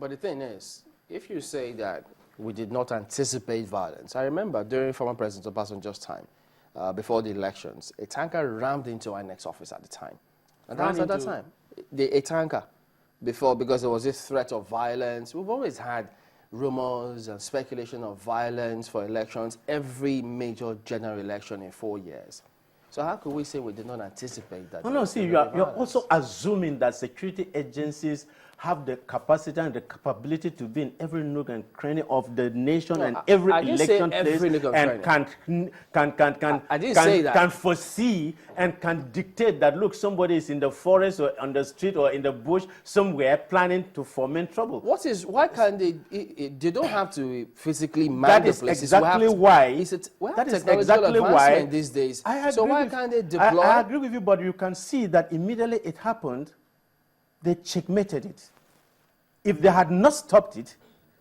But the thing is, if you say that we did not anticipate violence, I remember during former President Obasanjo's time, before the elections, a tanker rammed into our next office at the time. And that was at that time. A tanker, because there was this threat of violence. We've always had rumors and speculation of violence for elections, every major general election in 4 years. So how could we say we did not anticipate that? No, see, you're also assuming that security agencies have the capacity and the capability to be in every nook and cranny of the nation and every election place and can foresee and can dictate that, look, somebody is in the forest or on the street or in the bush somewhere planning to foment trouble. Why can't they don't have to physically man the places. That is exactly why these days. So why can't they deploy? I agree with you, but you can see that immediately it happened, they checkmated it. If they had not stopped it,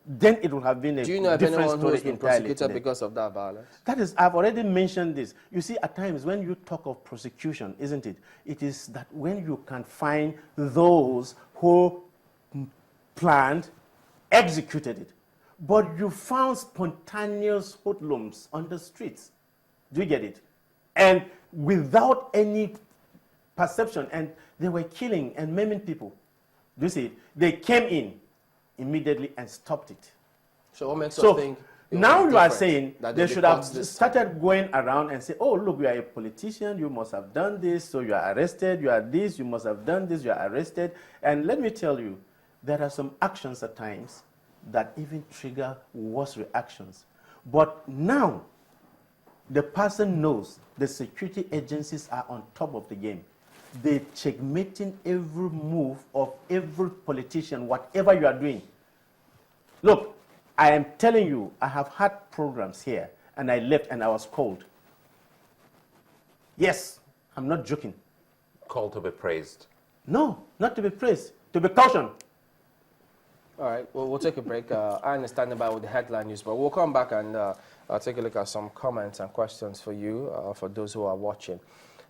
then it would have been a different story. Do you know if anyone who has been prosecuted because of that violence? That is, I've already mentioned this. You see, at times when you talk of prosecution, isn't it? It is that when you can find those who planned, executed it, but you found spontaneous hoodlums on the streets. Do you get it? And without any perception, and they were killing and maiming people. Do you see? They came in immediately and stopped it. So what makes us think? Now you are saying they should have started going around and say, oh, look, you are a politician, you must have done this, so you are arrested, you are this, you must have done this, you are arrested. And let me tell you, there are some actions at times that even trigger worse reactions. But now, the person knows the security agencies are on top of the game. They're checkmating every move of every politician, whatever you are doing. Look, I am telling you, I have had programs here, and I left and I was called. Yes, I'm not joking. Called to be praised? No, not to be praised, to be cautioned. All right, well, we'll take a break. I understand about with the headline news, but we'll come back and I'll take a look at some comments and questions for you, for those who are watching.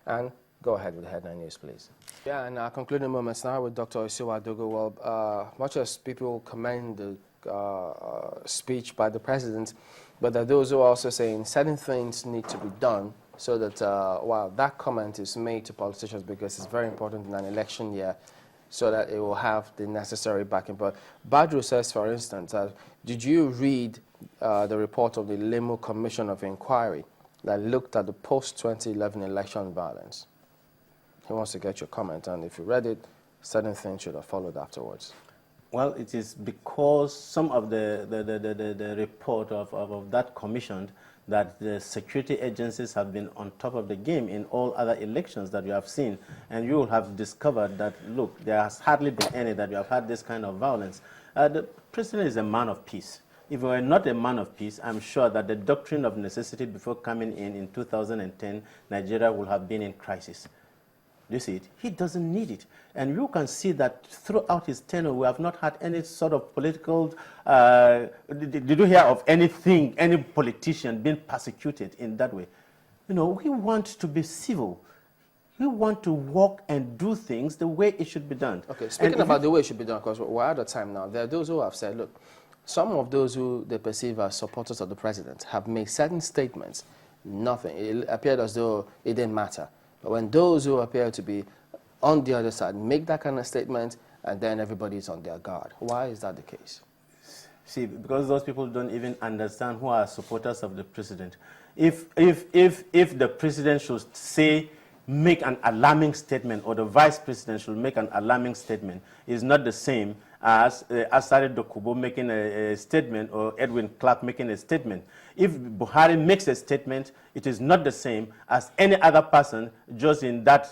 And go ahead with the headline news, please. Yeah, and our concluding moments now with Dr. Isiwa Adogo. Well, much as people commend the speech by the president, but there are those who are also saying certain things need to be done so that while that comment is made to politicians because it's very important in an election year, so that it will have the necessary backing. But Badru says, for instance, did you read the report of the Limo Commission of Inquiry that looked at the post-2011 election violence? He wants to get your comment, and if you read it, certain things should have followed afterwards. Well, it is because some of the report of that commission that the security agencies have been on top of the game in all other elections that you have seen, and you will have discovered that, look, there has hardly been any that you have had this kind of violence. The president is a man of peace. If he were not a man of peace, I'm sure that the doctrine of necessity before coming in 2010, Nigeria will have been in crisis. You see it? He doesn't need it. And you can see that throughout his tenure, we have not had any sort of political, did you hear of anything, any politician being persecuted in that way? You know, we want to be civil. We want to walk and do things the way it should be done. Okay, speaking about the way it should be done, because we're out of time now, there are those who have said, look, some of those who they perceive as supporters of the president have made certain statements, nothing. It appeared as though it didn't matter. But when those who appear to be on the other side make that kind of statement, and then everybody's on their guard. Why is that the case? See, because those people don't even understand who are supporters of the president. If the president should say, make an alarming statement, or the vice president should make an alarming statement, is not the same as Asare Dokubo making a statement or Edwin Clark making a statement. If Buhari makes a statement, it is not the same as any other person just in that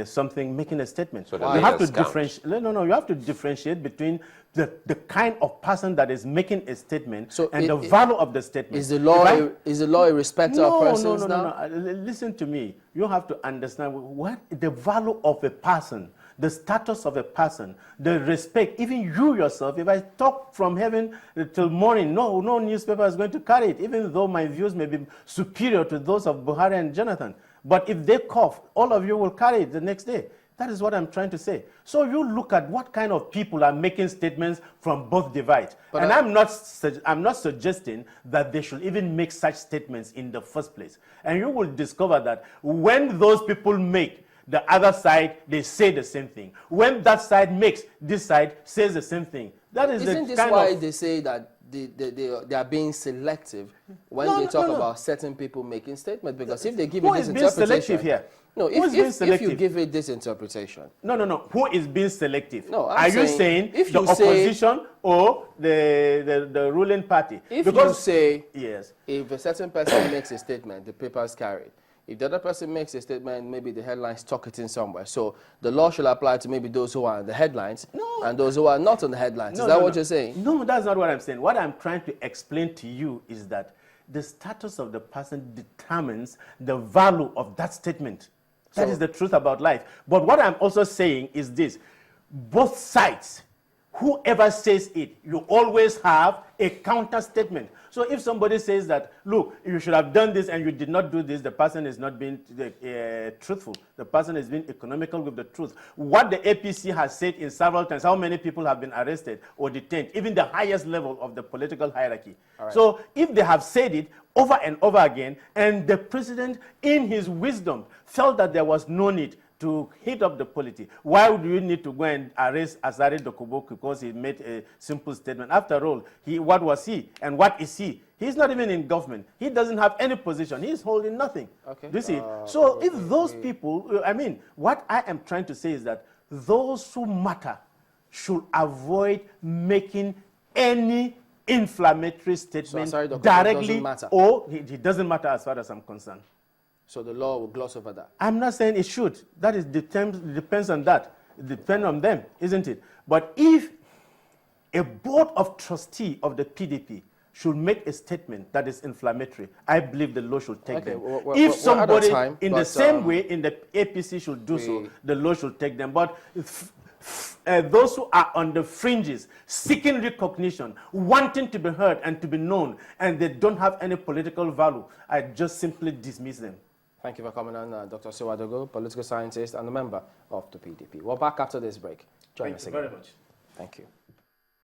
something making a statement. So you have to differentiate. No, you have to differentiate between the kind of person that is making a statement and the value of the statement. Is the law a respecter of persons now? No. Listen to me. You have to understand what the value of a person, the status of a person, the respect, even you yourself. If I talk from heaven till morning, no newspaper is going to carry it, even though my views may be superior to those of Buhari and Jonathan. But if they cough, all of you will carry it the next day. That is what I'm trying to say. So you look at what kind of people are making statements from both divides. But and I'm not suggesting that they should even make such statements in the first place. And you will discover that when those people make, the other side, they say the same thing. When that side makes, this side says the same thing. That is Isn't this why they say that they are being selective when they talk about certain people making statements? Because if they give it this interpretation... Who is being selective here? No, if you give it this interpretation... No. Who is being selective? No, are you saying the opposition or the ruling party? If you say, yes, if a certain person makes a statement, the papers carry it. If the other person makes a statement, maybe the headlines tuck it in somewhere. So the law should apply to maybe those who are on the headlines and those who are not on the headlines. Is that what you're saying? No, that's not what I'm saying. What I'm trying to explain to you is that the status of the person determines the value of that statement. That is the truth about life. But what I'm also saying is this. Both sides, whoever says it, you always have a counter statement. So if somebody says that, look, you should have done this and you did not do this, the person is not being truthful. The person is being economical with the truth. What the APC has said in several times, how many people have been arrested or detained, even the highest level of the political hierarchy. Right. So if they have said it over and over again, and the president, in his wisdom, felt that there was no need to heat up the polity. Why would you need to go and arrest Azari Dokubo because he made a simple statement? After all, what was he and what is he? He's not even in government. He doesn't have any position. He's holding nothing. Okay. Do you see? So if those people, I mean, what I am trying to say is that those who matter should avoid making any inflammatory statement directly, or it doesn't matter as far as I'm concerned. So the law will gloss over that? I'm not saying it should. That is depends on that. It depends on them, isn't it? But if a board of trustee of the PDP should make a statement that is inflammatory, I believe the law should take them. If somebody in the same way in the APC should do so, the law should take them. But those who are on the fringes, seeking recognition, wanting to be heard and to be known, and they don't have any political value, I just simply dismiss them. Thank you for coming on, Dr. Sewadogo, political scientist and a member of the PDP. We're back after this break. Join us again. Thank you very much. Thank you.